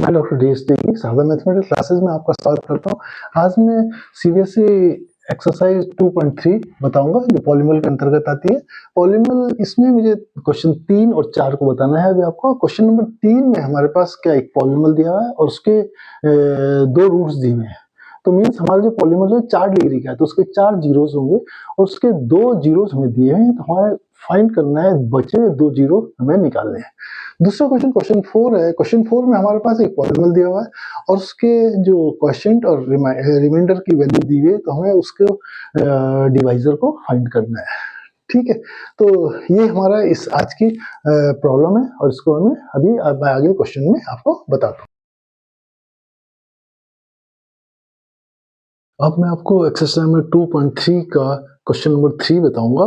मैं doctor DS. की सागर mathematics classes में आपका स्वागत करता हूँ। आज मैं सीबीएसई एक्सरसाइज 2.3 बताऊंगा जो पॉलीमल के अंतर्गत आती है। पॉलीमल इसमें मुझे क्वेश्चन 3 और 4 को बताना है। अभी आपको क्वेश्चन नंबर 3 में हमारे पास क्या एक पॉलीमल दिया हुआ है और उसके 2 रूट्स दिए हुए हैं। तो मीन्स हमारा जो पॉलीमल है 4 डिग्री का है तो उसके 4 जीरोस होंगे और उसके 2 जीरोस हमें दिए हैं, तो हमारे फाइंड करना है बचे 2 जीरो हमें निकालने हैं। दूसरा क्वेश्चन 4 है। क्वेश्चन 4 में हमारे पास एक पॉलीमल दिया हुआ है और उसके जो क्वोशिएंट और रिमाइंडर की वैल्यू दी हुई है, तो हमें उसके डिवाइजर को फाइंड करना है। ठीक है, तो ये हमारा इस आज की प्रॉब्लम है और इसको हमें अभी मैं आगे क्वेश्चन में आपको बताता हूँ। अब मैं आपको एक्सरसाइज नंबर 2.3 का क्वेश्चन नंबर 3 बताऊंगा।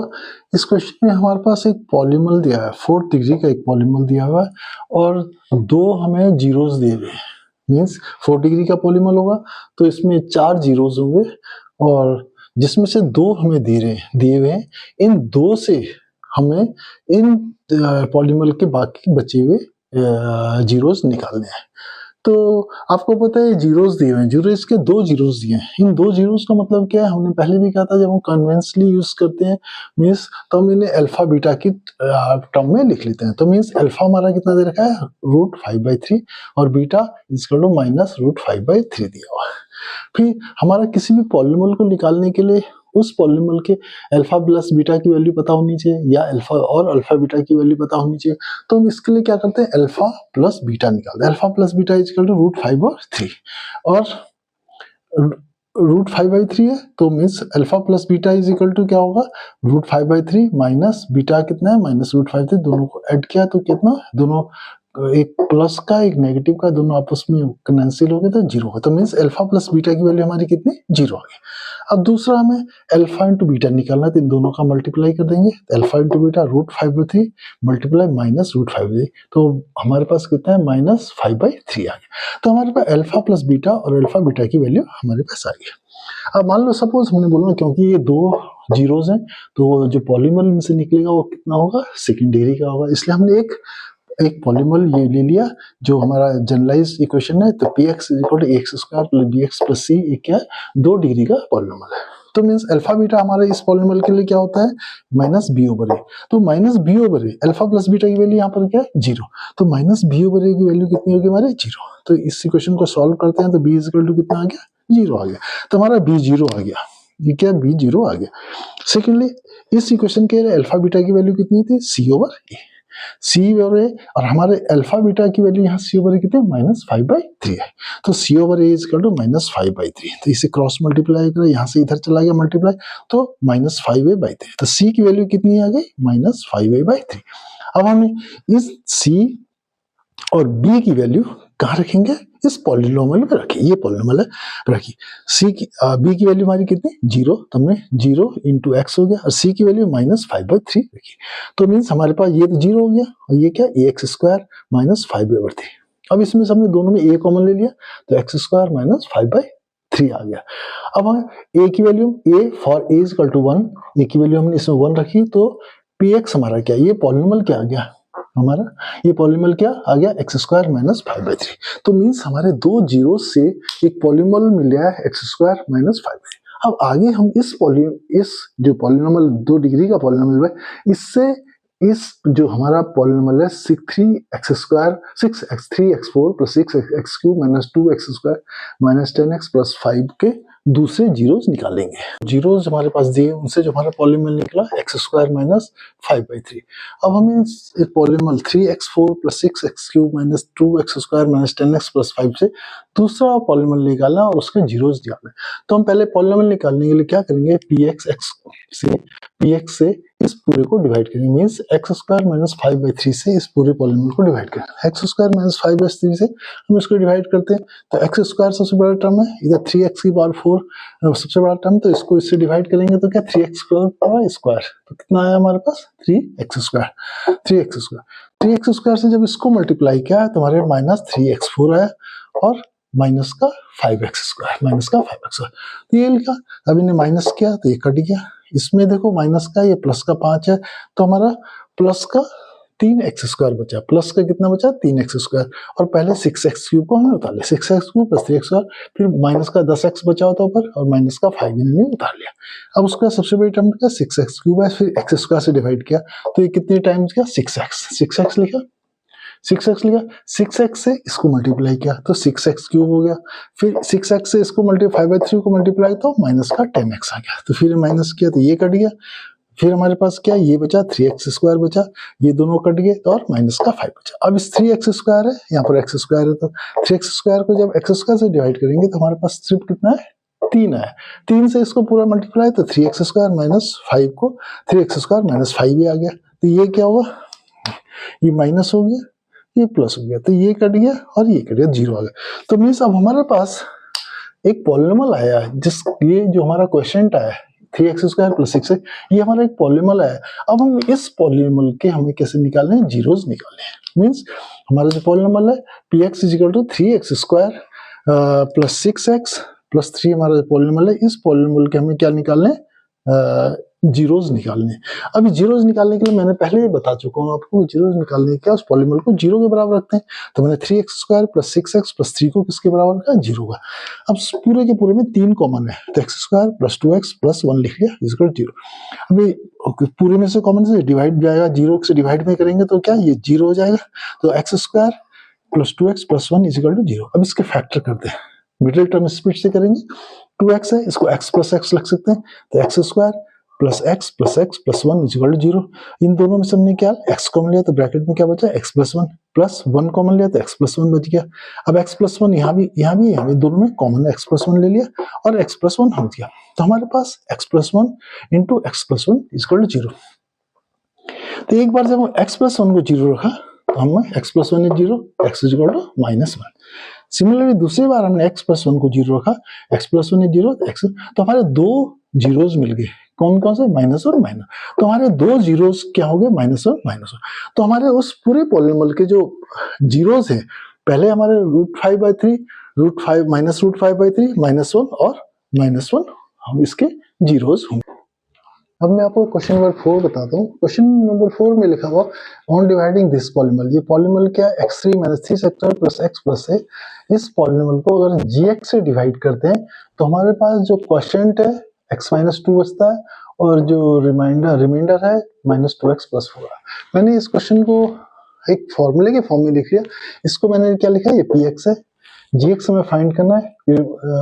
इस क्वेश्चन में हमारे पास एक पॉलीमल दिया है, 4th डिग्री का एक पॉलीमल दिया हुआ है और 2 हमें जीरोस दिए हुए हैं। मीन्स 4 डिग्री का पॉलीमल होगा तो इसमें 4 जीरोस होंगे और जिसमें से 2 हमें दिए हुए हैं। इन 2 से हमें इन पॉलीमल के बाकी बचे हुए जीरोस निकालने हैं। तो आपको पता है जीरोस दिए हुए हैं, जीरोस के 2 जीरोस दिए हैं। इन 2 जीरोस का मतलब क्या है, हमने पहले भी कहा था जब हम कन्वेंशनली यूज करते हैं मीन्स तो हम इन्हें अल्फा बीटा की टर्म में लिख लेते हैं। तो मीन्स अल्फा हमारा कितना दे रखा है √5/3 और बीटा इक्वल टू -√5/3 दिया हुआ है। फिर हमारा किसी भी पॉलीमल को निकालने के लिए उस पॉलीमल के अल्फा प्लस बीटा की वैल्यू पता होनी चाहिए या अल्फा बीटा की वैल्यू पता होनी चाहिए। तो हम इसके लिए क्या करते हैं, अल्फा प्लस बीटा निकालते हैं। Alpha plus beta equal to √5/3 और √5/3 है तो means alpha plus beta is equal to क्या होगा, √5/3 माइनस बीटा कितना है -√5/3। दोनों को ऐड किया तो कितना, दोनों एक प्लस का एक नेगेटिव का दोनों आपस में कैंसिल हो गए तो 0 होगा। तो मीन्स अल्फा प्लस बीटा की वैल्यू हमारी कितनी, 0 आ गई। अब दूसरा हमें अल्फा इंटू बीटा निकालना है तो इन दोनों का मल्टीप्लाई कर देंगे। अल्फा इंटू बीटा √5/3 मल्टीप्लाई -√5/3 तो हमारे पास कितना है -5/3 आ गया। तो हमारे पास अल्फा प्लस बीटा और अल्फा बीटा की वैल्यू हमारे पास आ गई। अब मान लो सपोज हमने बोला क्योंकि ये 2 जीरोस हैं तो जो पॉलीमल इनसे निकलेगा वो कितना होगा, 2nd डिग्री का होगा। इसलिए हमने एक पॉलीमल ये ले लिया जो हमारा जनरलाइज इक्वेशन है। तो px = ax² bx + c ये क्या है, 2 डिग्री का पॉलीमल है। तो मीन्स अल्फा बीटा हमारे इस पॉलीमल के लिए क्या होता है -b/a। तो -b/a अल्फा प्लस बीटा की वैल्यू यहाँ पर क्या है 0। तो -b/a की वैल्यू कितनी होगी हमारे 0। तो इस इक्वेशन को सॉल्व करते हैं तो b = कितना आ गया, 0 आ गया। तो हमारा b 0 आ गया, ये क्या b 0 आ गया। सेकेंडली इस इक्वेशन के अल्फा बीटा की वैल्यू कितनी थी, c/a। c/a और हमारे अल्फा बीटा की वैल्यू यहाँ c/a कितनी है -5/3 है। तो c/a इक्वल टू -5/3। तो इसे क्रॉस मल्टीप्लाई करें, यहाँ से इधर चला गया मल्टीप्लाई तो -5/3। तो c की वैल्यू कितनी आ गई -5/3। अब हमें इस c और b की वैल्यू कहाँ रखेंगे, इस पॉलीनोमियल में रखिए। ये पॉलीनोमियल है रखिए। b की वैल्यू हमारी कितनी 0 तो हमने 0 × x हो गया और c की वैल्यू -5/3 रखी। तो मीन्स हमारे पास ये तो 0 हो गया और ये क्या ax² -5/3। अब इसमें से हमने दोनों में a कॉमन ले लिया तो x² -5/3 आ गया। अब हम a की value a for a = 1, a की वैल्यू हमने इसमें 1 रखी तो px हमारा क्या, ये पॉलीनोमियल क्या आ गया हमारा, ये पॉलीनोमियल क्या आ गया x² -5/3। तो मीन्स हमारे 2 जीरो से एक पॉलीनोमियल मिल गया है x² -5/3। अब आगे हम इस जो पॉलीनोमियल 2 डिग्री का पॉलीनोमियल है इससे इस जो हमारा पॉलीनोमियल है 3x² 6x3x4 + 6x3 - 2x² - 10x + 5 के दूसरे जीरोस निकालेंगे। जीरोस हमारे पास दिए उनसे जो हमारा पॉलीनोमियल निकला x² -5/3। अब हमें इस polynomial 3x4 + 6x3 - 2x² - 10x + 5 से दूसरा पॉलीनोमियल निकालना और उसके जीरोस निकालना। तो हम पहले पॉलीनोमियल निकालने के लिए क्या करेंगे, px से इस पूरे को डिवाइड करेंगे। मीन्स x² -5/3 से इस पूरे पॉलीनोमियल को डिवाइड करेंगे। x² -5/3 से हम इसको डिवाइड करते हैं तो x² सबसे बड़ा टर्म है, इधर 3x⁴ सबसे बड़ा टर्म, तो इसको इससे डिवाइड करेंगे तो क्या 3x² तो कितना आया हमारे पास 3x² से जब इसको मल्टीप्लाई किया तो हमारे -3x4 आया और -5x²। तो ये लिखा। अब इन्हें माइनस किया तो ये कट गया। इसमें देखो माइनस का ये प्लस का 5 है तो हमारा प्लस का 3x² बचा, प्लस का कितना बचा 3x², और पहले 6x³ को हमने उतार लिया, 6x³ प्लस 3x², फिर माइनस का 10x बचा होता ऊपर और माइनस का 5 इन्होंने उतार लिया। अब उसका सबसे बड़ी टर्म क्या 6x³ है, फिर x² से डिवाइड किया तो ये कितने टाइम्स किया 6x लिखा, 6x लिखा, 6x से इसको मल्टीप्लाई किया तो 6x³ हो गया, फिर 6x से इसको मल्टीप्लाई 5/3 को मल्टीप्लाई तो माइनस का 10x आ गया, तो फिर माइनस किया तो ये कट गया, फिर हमारे पास क्या ये बचा 3x² बचा, ये दोनों कट गए और माइनस का 5 बचा। अब इस 3x² है, यहाँ पर x² है, तो 3x² को जब x² से डिवाइड करेंगे तो हमारे पास सिर्फ कितना है 3 है, 3 से इसको पूरा मल्टीप्लाई तो 3x² माइनस 5 को 3x² माइनस 5 भी आ गया, तो ये क्या होगा ये माइनस हो गया, ये प्लस हो गया, तो ये कट गया और ये कट गया, 0 आ गया। तो मीन्स अब हमारे पास एक पॉलिनोमियल आया है, जिस ये जो हमारा क्वेश्चन आया है 3x² प्लस 6x, ये हमारा एक पॉलिनोमियल है। अब हम इस पॉलिनोमियल के हमें कैसे निकालने हैं, जीरोस निकालने हैं। मीन्स हमारा जो पॉलिनोमियल है px = 3x² plus 6x plus 3 हमारा जो पॉलिनोमियल है, इस पॉलिनोमियल के हमें क्या निकालने हैं जीरोस निकालने। अभी जीरोस निकालने के लिए मैंने पहले ही बता चुका हूँ आपको, जीरोस निकालने क्या उस पॉलिनोमियल को 0 के बराबर रखते हैं, तो मैंने 3x² प्लस 6x प्लस 3 को किसके बराबर रखा 0 का। अब पूरे के पूरे में 3 कॉमन है, तो x² प्लस 2x प्लस 1 लिख लिया इक्वल 0। अभी पूरे में से कॉमन से डिवाइड जाएगा, 0 से डिवाइड में करेंगे तो क्या ये 0 हो जाएगा, तो x² plus 2x plus 1 equal to 0। अब इसके फैक्टर करते हैं, मिडिल टर्म स्पीड से करेंगे, 2x है इसको x प्लस x लिख सकते हैं, तो x² plus x plus 1 equal to 0। इन दोनों में से हमने क्या x कॉमन लिया तो ब्रैकेट में क्या बचा x प्लस 1 प्लस 1 कॉमन लिया तो x प्लस 1 बच गया। अब x प्लस 1 यहाँ भी दोनों में कॉमन x प्लस 1 ले लिया और x प्लस 1 बच गया, तो हमारे पास x plus 1 into x plus 1 equal to 0। तो एक बार जब हम x प्लस 1 को 0 रखा तो हमें x plus 1 is 0, x equal to -1। Similarly दूसरी बार हमने x प्लस 1 को 0 रखा, x प्लस 1 इज 0, x, तो हमारे दो जीरोस मिल गए, कौन कौन से माइनस और माइनस, तो हमारे दो जीरोस क्या हो गए माइनस और माइनस। तो हमारे उस पूरे पॉलिनोमियल के जो जीरोस हैं, पहले हमारे √5/3 √5 माइनस √5/3 -1 और -1 हम इसके जीरोस होंगे। अब मैं आपको क्वेश्चन नंबर 4 बताता हूँ। क्वेश्चन नंबर 4 में लिखा हुआ ऑन डिवाइडिंग दिस पॉलिनोमियल, ये पॉलिनोमियल क्या है x3 - 3x² plus x plus a। इस पॉलिनोमियल को अगर gx से डिवाइड करते हैं तो हमारे पास जो क्वोशिएंट है x-2 बचता है और जो रिमाइंडर है -2x प्लस 4। मैंने इस क्वेश्चन को एक फॉर्मूले के फॉर्म में लिख लिया, इसको मैंने क्या लिखा है ये px है, gx हमें फाइंड करना है।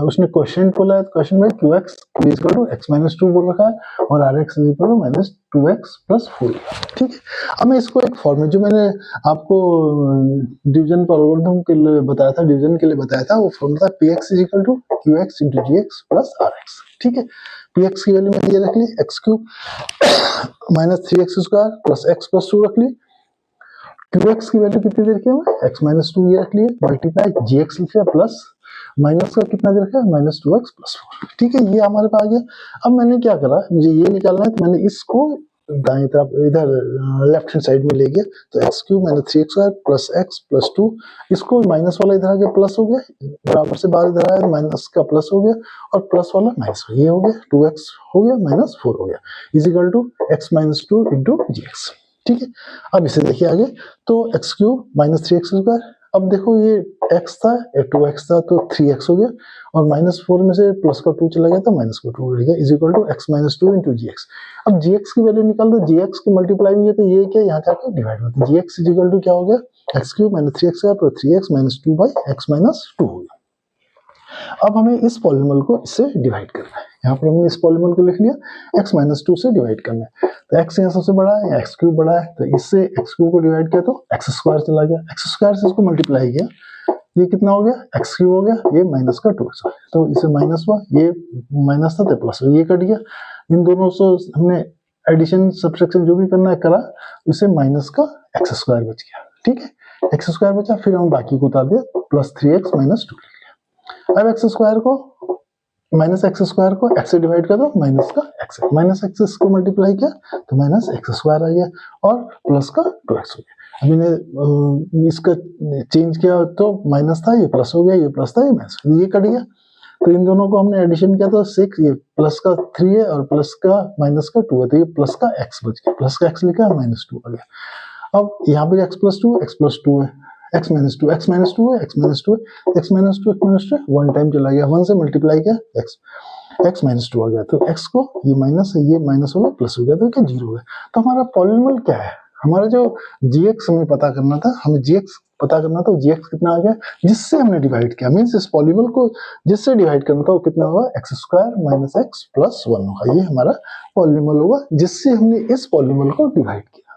उसने क्वोशिएंट बोला है, क्वेश्चन में qx इक्वल टू x-2 बोल रखा है और rx equal to -2x plus 4। ठीक है, अब मैं इसको एक फॉर्म में जो मैंने आपको डिवीजन पर एल्गोरिथम के लिए बताया था, डिवीजन के लिए बताया था, वो फॉर्मूला था px equal to qx into gx plus rx। ठीक है, px की वैल्यू मैंने ये रख ली x³ minus 3x² plus x plus 2 रख ली, qx की वैल्यू कितनी दे रखी है x-2 ये रख लिए, मल्टीप्लाई gx लिख लिया प्लस माइनस का कितना दे रखा है -2x प्लस 4। ठीक है, ये हमारे पास आ गया। अब मैंने क्या करा, मुझे ये निकालना है, तो मैंने इसको दाएं तरफ इधर लेफ्ट हैंड साइड में ले गया, तो x³ - 3x² plus x plus 2, इसको माइनस वाला इधर आ गया प्लस हो गया, बराबर से बाहर इधर आया माइनस का प्लस हो गया और प्लस वाला माइनस हो गया, ये हो गया 2x हो गया -4 हो गया is equal to x-2 into gx। ठीक है, अब इसे देखिए आगे, तो x³ - 3x², अब देखो ये x था 2x था तो 3x हो गया और -4 में से प्लस का 2 चला गया तो माइनस का 2 रह गया is equal to x-2 into gx। अब gx की वैल्यू निकाल दो, gx की मल्टीप्लाई में तो ये क्या यहाँ जाकर डिवाइड होता है, gx इज इक्वल टू क्या हो गया x³ - 3x² plus 3x - 2 by x-2 हो गया। अब हमें इस पॉलिनोमियल को इससे डिवाइड करना है, यहाँ पर हमने इस पॉलिनोमियल को लिख लिया x-2 से डिवाइड करना है, तो x यहाँ सबसे बड़ा है, x³ बड़ा है, तो इससे x³ को डिवाइड किया तो x² चला गया, x² से इसको मल्टीप्लाई किया, ये कितना हो गया x³ हो गया, ये माइनस का 2x, तो इसे माइनस हुआ, ये माइनस था तो प्लस हुआ, ये कट गया। इन दोनों से हमने एडिशन सब्ट्रैक्शन जो भी करना है करा, इसे माइनस का x² बच गया। ठीक है, x² बचा, फिर हम बाकी को उतार दिया, प्लस 3x - 2 लिख लिया। अब x² को -x² को x से डिवाइड कर दो, माइनस का x, माइनस x को मल्टीप्लाई किया तो माइनस x² आ गया और प्लस का 2x हो गया। अभी ने इसका चेंज किया तो माइनस था, ये प्लस हो गया, ये प्लस था, ये माइनस, ये कट गया, तो इन दोनों को हमने एडिशन किया तो 6, ये प्लस का 3 है और प्लस का माइनस का 2 है, तो ये प्लस का x बच गया, प्लस का x लिखा -2 आ गया। अब यहाँ पे x प्लस टू है, x माइनस टू है, x माइनस टू है, x माइनस टू है, x minus two, x minus two, one time चला गया, वन से मल्टीप्लाई किया x माइनस टू आ गया, तो x को ये माइनस है, ये माइनस होगा प्लस हो गया, तो क्या जीरो हो गया। तो हमारा पॉलिनोमियल क्या है, हमारा जो gx हमें पता करना था, हमें gx पता करना था, gx कितना आ गया जिससे हमने डिवाइड किया, मीन्स इस पॉलिनोमियल को जिससे डिवाइड करना था वो कितना होगा, x square minus x plus one होगा, ये हमारा पॉलिनोमियल होगा जिससे हमने इस पॉलिनोमियल को डिवाइड किया।